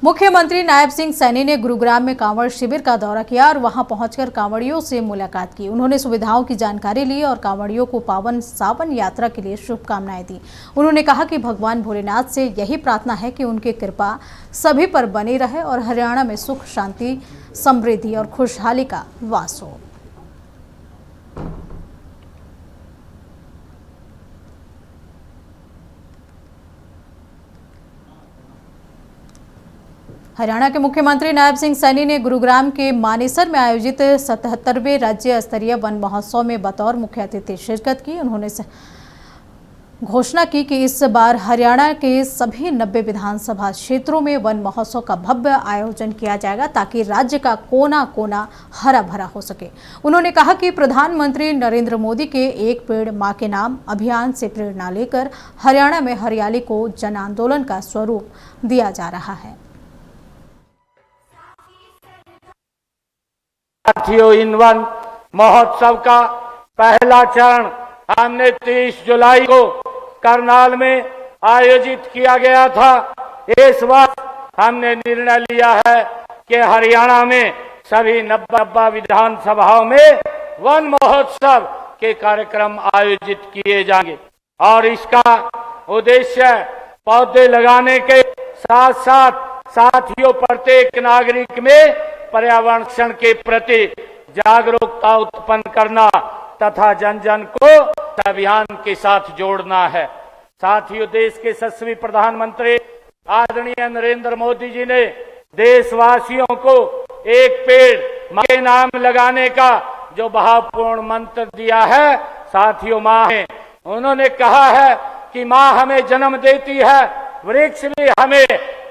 मुख्यमंत्री नायब सिंह सैनी ने गुरुग्राम में कांवड़ शिविर का दौरा किया और वहां पहुंचकर कांवड़ियों से मुलाकात की। उन्होंने सुविधाओं की जानकारी ली और कांवड़ियों को पावन सावन यात्रा के लिए शुभकामनाएं दी। उन्होंने कहा कि भगवान भोलेनाथ से यही प्रार्थना है कि उनकी कृपा सभी पर बनी रहे और हरियाणा में सुख, शांति, समृद्धि और खुशहाली का वास हो। हरियाणा के मुख्यमंत्री नायब सिंह सैनी ने गुरुग्राम के मानेसर में आयोजित 77वें राज्य स्तरीय वन महोत्सव में बतौर मुख्य अतिथि शिरकत की। उन्होंने घोषणा की कि इस बार हरियाणा के सभी 90 विधानसभा क्षेत्रों में वन महोत्सव का भव्य आयोजन किया जाएगा ताकि राज्य का कोना कोना हरा भरा हो सके। उन्होंने कहा कि प्रधानमंत्री नरेंद्र मोदी के एक पेड़ मां के नाम अभियान से प्रेरणा लेकर हरियाणा में हरियाली को जन आंदोलन का स्वरूप दिया जा रहा है। साथियों, इन वन महोत्सव का पहला चरण हमने 30 जुलाई को करनाल में आयोजित किया गया था। इस वर्ष हमने निर्णय लिया है कि हरियाणा में सभी 90 विधानसभाओं में वन महोत्सव के कार्यक्रम आयोजित किए जाएंगे और इसका उद्देश्य पौधे लगाने के साथ साथ साथियों प्रत्येक नागरिक में पर्यावरण संरक्षण के प्रति जागरूकता उत्पन्न करना तथा जन जन को अभियान के साथ जोड़ना है। साथियों, देश के यशस्वी प्रधानमंत्री आदरणीय नरेंद्र मोदी जी ने देशवासियों को एक पेड़ मां के नाम लगाने का जो भावपूर्ण मंत्र दिया है, साथियों मां है। उन्होंने कहा है कि मां हमें जन्म देती है, वृक्ष भी हमें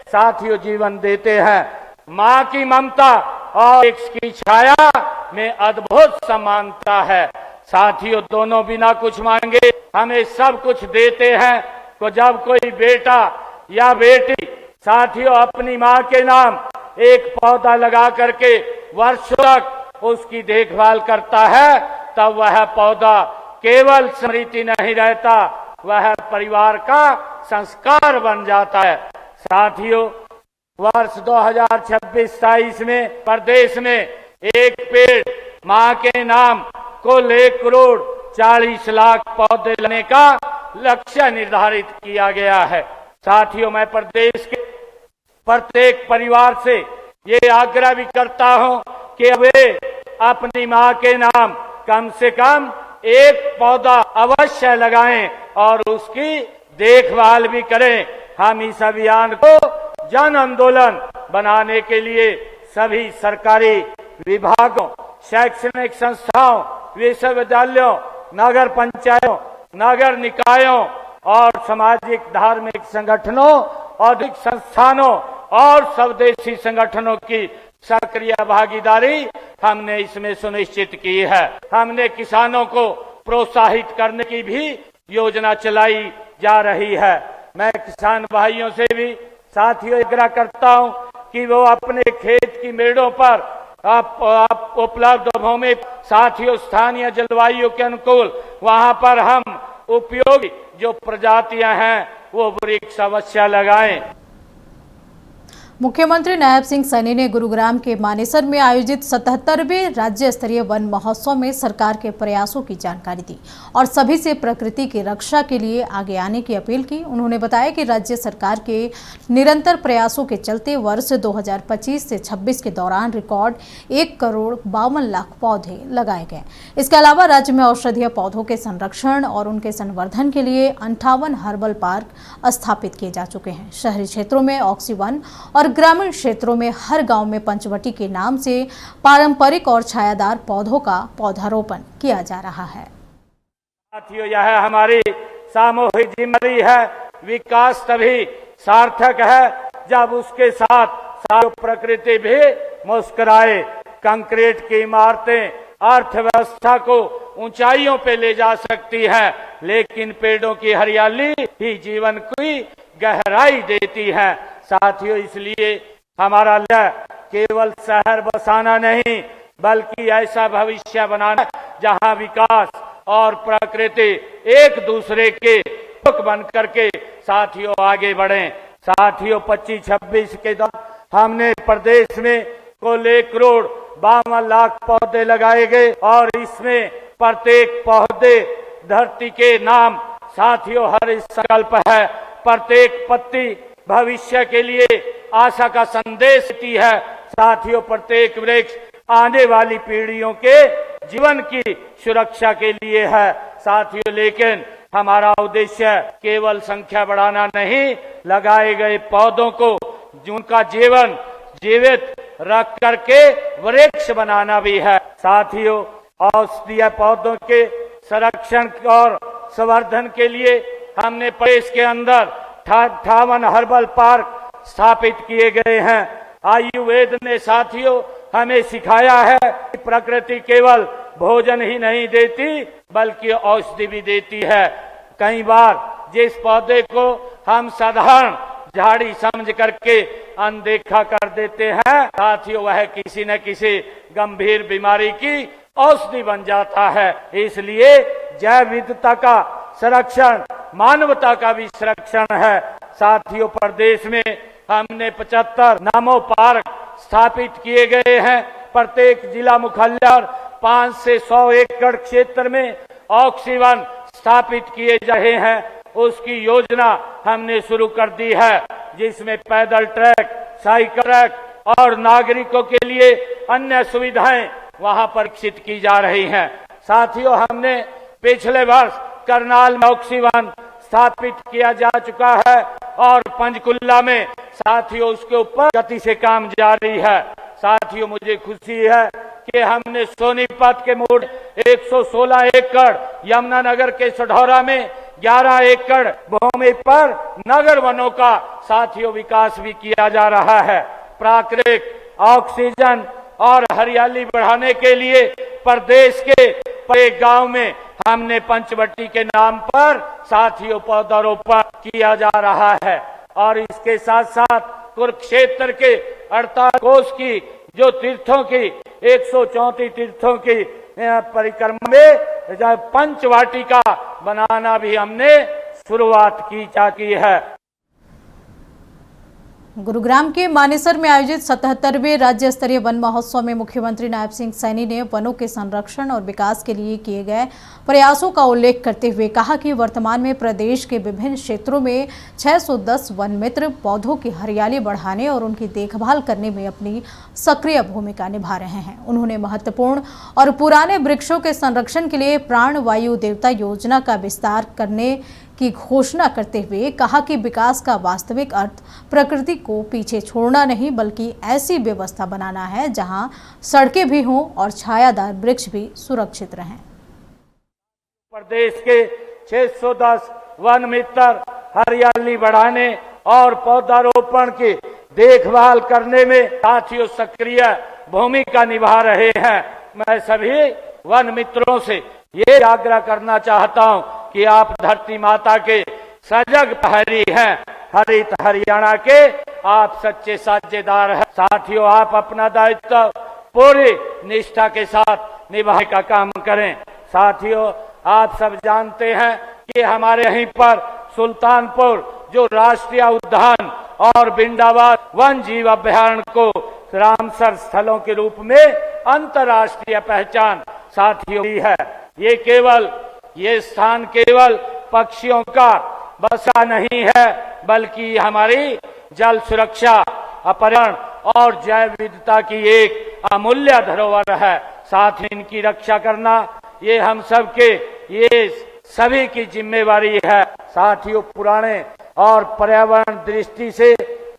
साथियों जीवन देते हैं। मां की ममता और वृक्ष की छाया में अद्भुत समानता है। साथियों, दोनों बिना कुछ मांगे हमें सब कुछ देते हैं। तो जब कोई बेटा या बेटी साथियों अपनी मां के नाम एक पौधा लगा करके वर्षों तक उसकी देखभाल करता है, तब वह पौधा केवल स्मृति नहीं रहता, वह परिवार का संस्कार बन जाता है। साथियों, वर्ष 2026-27 में प्रदेश में एक पेड़ मां के नाम कुल 1,40,00,000 पौधे लगाने का लक्ष्य निर्धारित किया गया है। साथियों, मैं प्रदेश के प्रत्येक परिवार से ये आग्रह भी करता हूं कि वे अपनी मां के नाम कम से कम एक पौधा अवश्य लगाएं और उसकी देखभाल भी करें। हम इस अभियान को जन आंदोलन बनाने के लिए सभी सरकारी विभागों, शैक्षणिक संस्थाओं, विश्वविद्यालयों, नगर पंचायतों, नगर निकायों और सामाजिक धार्मिक संगठनों, औद्योगिक संस्थानों और स्वदेशी संगठनों की सक्रिय भागीदारी हमने इसमें सुनिश्चित की है। हमने किसानों को प्रोत्साहित करने की भी योजना चलाई जा रही है। मैं किसान भाइयों से भी साथियों आग्रह करता हूं कि वो अपने खेत की मेड़ों पर आप उपलब्ध भूमि साथियों स्थानीय जलवायु के अनुकूल वहां पर हम उपयोगी जो प्रजातियां हैं वो वृक्ष अवश्य लगाएं। मुख्यमंत्री नायब सिंह सैनी ने गुरुग्राम के मानेसर में आयोजित 77वें राज्य स्तरीय वन महोत्सव में सरकार के प्रयासों की जानकारी दी और सभी से प्रकृति की रक्षा के लिए आगे आने की अपील की। उन्होंने बताया कि राज्य सरकार के निरंतर प्रयासों के चलते वर्ष 2025 से 26 के दौरान रिकॉर्ड 1,52,00,000 पौधे लगाए गए। इसके अलावा राज्य में औषधीय पौधों के संरक्षण और उनके संवर्धन के लिए 58 हर्बल पार्क स्थापित किए जा चुके हैं। शहरी क्षेत्रों में ऑक्सीवन और ग्रामीण क्षेत्रों में हर गांव में पंचवटी के नाम से पारंपरिक और छायादार पौधों का पौधारोपण किया जा रहा है। साथियों, यह हमारी सामूहिक जिम्मेदारी है। विकास तभी सार्थक है जब उसके साथ प्रकृति भी मुस्कुराए। कंक्रीट की इमारतें अर्थव्यवस्था को ऊंचाइयों पे ले जा सकती है, लेकिन पेड़ों की हरियाली ही जीवन की गहराई देती है। साथियों, इसलिए हमारा लक्ष्य केवल शहर बसाना नहीं बल्कि ऐसा भविष्य बनाना जहां विकास और प्रकृति एक दूसरे के बन करके साथियों आगे बढ़ें। साथियों, 25-26 के दौरान हमने प्रदेश में कुल 1,52,00,000 पौधे लगाए गए और इसमें प्रत्येक पौधे धरती के नाम। साथियों, हर संकल्प है, प्रत्येक पत्ती भविष्य के लिए आशा का संदेश देती है। साथियों, प्रत्येक वृक्ष आने वाली पीढ़ियों के जीवन की सुरक्षा के लिए है। साथियों, लेकिन हमारा उद्देश्य केवल संख्या बढ़ाना नहीं, लगाए गए पौधों को उनका जीवन जीवित रख करके वृक्ष बनाना भी है। साथियों, औषधीय पौधों के संरक्षण और संवर्धन के लिए हमने प्रदेश के अंदर 58 हर्बल पार्क स्थापित किए गए हैं। आयुर्वेद ने साथियों हमें सिखाया है कि प्रकृति केवल भोजन ही नहीं देती बल्कि औषधि भी देती है। कई बार जिस पौधे को हम साधारण झाड़ी समझ करके अनदेखा कर देते हैं, साथियों वह किसी न किसी गंभीर बीमारी की औषधि बन जाता है। इसलिए जैव विविधता का संरक्षण मानवता का भी संरक्षण है। साथियों, प्रदेश में हमने 75 नमो पार्क स्थापित किए गए हैं। प्रत्येक जिला मुख्यालय 5 से 100 एकड़ क्षेत्र में ऑक्सीवन स्थापित किए जा रहे हैं। उसकी योजना हमने शुरू कर दी है, जिसमें पैदल ट्रैक, साइकिल ट्रैक और नागरिकों के लिए अन्य सुविधाएं वहां पर विकसित की जा रही हैं। साथियों, हमने पिछले वर्ष करनाल में ऑक्सीवन स्थापित किया जा चुका है और पंचकुला में साथियों उसके ऊपर गति से काम जारी है। साथियों, मुझे खुशी है कि हमने सोनीपत के मोड़ 116 एकड़, यमुनानगर के सढौरा में 11 एकड़ भूमि पर नगर वनों का साथियों विकास भी किया जा रहा है। प्राकृतिक ऑक्सीजन और हरियाली बढ़ाने के लिए प्रदेश के प्रत्येक गांव में हमने पंचवटी के नाम पर साथियों पौधारोपण किया जा रहा है। और इसके साथ साथ कुरुक्षेत्र के 48 कोस की जो तीर्थों की 134 तीर्थों की परिक्रमा में पंचवाटिका बनाना भी हमने शुरुआत की है। गुरुग्राम के मानेसर में आयोजित 77वें राज्य स्तरीय वन महोत्सव में मुख्यमंत्री नायब सिंह सैनी ने वनों के संरक्षण और विकास के लिए किए गए प्रयासों का उल्लेख करते हुए कहा कि वर्तमान में प्रदेश के विभिन्न क्षेत्रों में 610 वन मित्र पौधों की हरियाली बढ़ाने और उनकी देखभाल करने में अपनी सक्रिय भूमिका निभा रहे हैं। उन्होंने महत्वपूर्ण और पुराने वृक्षों के संरक्षण के लिए प्राण वायु देवता योजना का विस्तार करने की घोषणा करते हुए कहा कि विकास का वास्तविक अर्थ प्रकृति को पीछे छोड़ना नहीं बल्कि ऐसी व्यवस्था बनाना है जहां सड़कें भी हों और छायादार वृक्ष भी सुरक्षित रहें। प्रदेश के 610 वन मित्र हरियाली बढ़ाने और पौधारोपण की देखभाल करने में साथियों सक्रिय भूमिका निभा रहे हैं। मैं सभी वन मित्रों से ये आग्रह करना चाहता हूं कि आप धरती माता के सजग प्रहरी हैं, हरित हरियाणा के आप सच्चे साझेदार हैं। साथियों, आप अपना दायित्व पूरी निष्ठा के साथ निभाने का काम करें। साथियों, आप सब जानते हैं कि हमारे यहीं पर सुल्तानपुर जो राष्ट्रीय उद्यान और बिंडाबाद वन जीव अभयारण्य को रामसर स्थलों के रूप में अंतर्राष्ट्रीय पहचान साथियों दी है। ये स्थान केवल पक्षियों का बसा नहीं है बल्कि हमारी जल सुरक्षा, पर्यावरण और जैव विविधता की एक अमूल्य धरोहर है। साथ ही इनकी रक्षा करना ये हम सबके ये सभी की जिम्मेवारी है। साथियों, पुराने और पर्यावरण दृष्टि से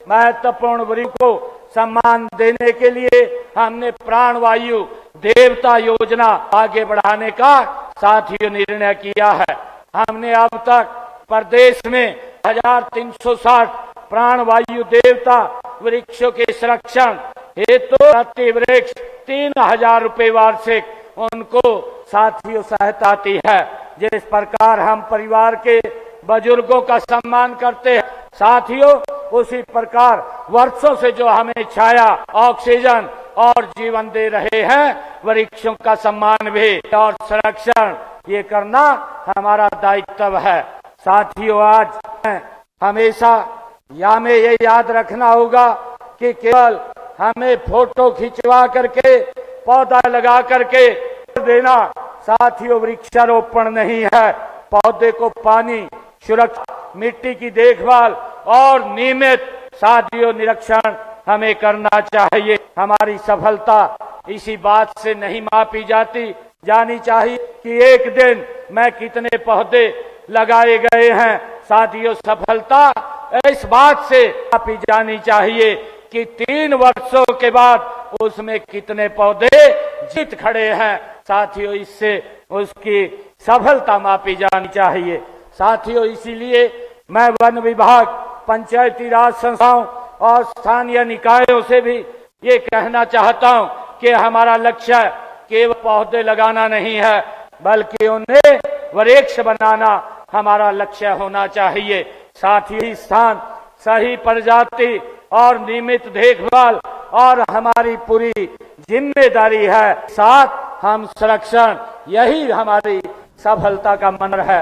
महत्वपूर्ण वृक्ष को सम्मान देने के लिए हमने प्राण वायु देवता योजना आगे बढ़ाने का साथियों निर्णय किया है। हमने अब तक प्रदेश में 1360 प्राण वायु देवता वृक्षों के संरक्षण हेतु प्रति वृक्ष 3000 रुपए वार्षिक उनको साथियों सहायता आती है। जिस प्रकार हम परिवार के बुजुर्गों का सम्मान करते हैं, साथियों उसी प्रकार वर्षों से जो हमें छाया, ऑक्सीजन और जीवन दे रहे हैं, वृक्षों का सम्मान भी और संरक्षण ये करना हमारा दायित्व है। साथियों, आज हमेशा हमें ये याद रखना होगा कि केवल हमें फोटो खिंचवा करके पौधा लगा करके देना साथियों वृक्षारोपण नहीं है। पौधे को पानी, सुरक्षा, मिट्टी की देखभाल और नियमित साथियों निरीक्षण हमें करना चाहिए। हमारी सफलता इसी बात से नहीं मापी जानी चाहिए कि एक दिन में कितने पौधे लगाए गए हैं। साथियों सफलता इस बात से मापी जानी चाहिए कि 3 वर्षों के बाद उसमें कितने पौधे जीत खड़े हैं। साथियों इससे उसकी सफलता मापी जानी चाहिए। साथियों इसीलिए मैं वन विभाग, पंचायती राज संस्थाओं और स्थानीय निकायों से भी ये कहना चाहता हूं कि हमारा लक्ष्य केवल पौधे लगाना नहीं है, बल्कि उन्हें वृक्ष बनाना हमारा लक्ष्य होना चाहिए। साथ ही स्थान, सही प्रजाति और नियमित देखभाल और हमारी पूरी जिम्मेदारी है। साथ हम संरक्षण, यही हमारी सफलता का मंत्र है।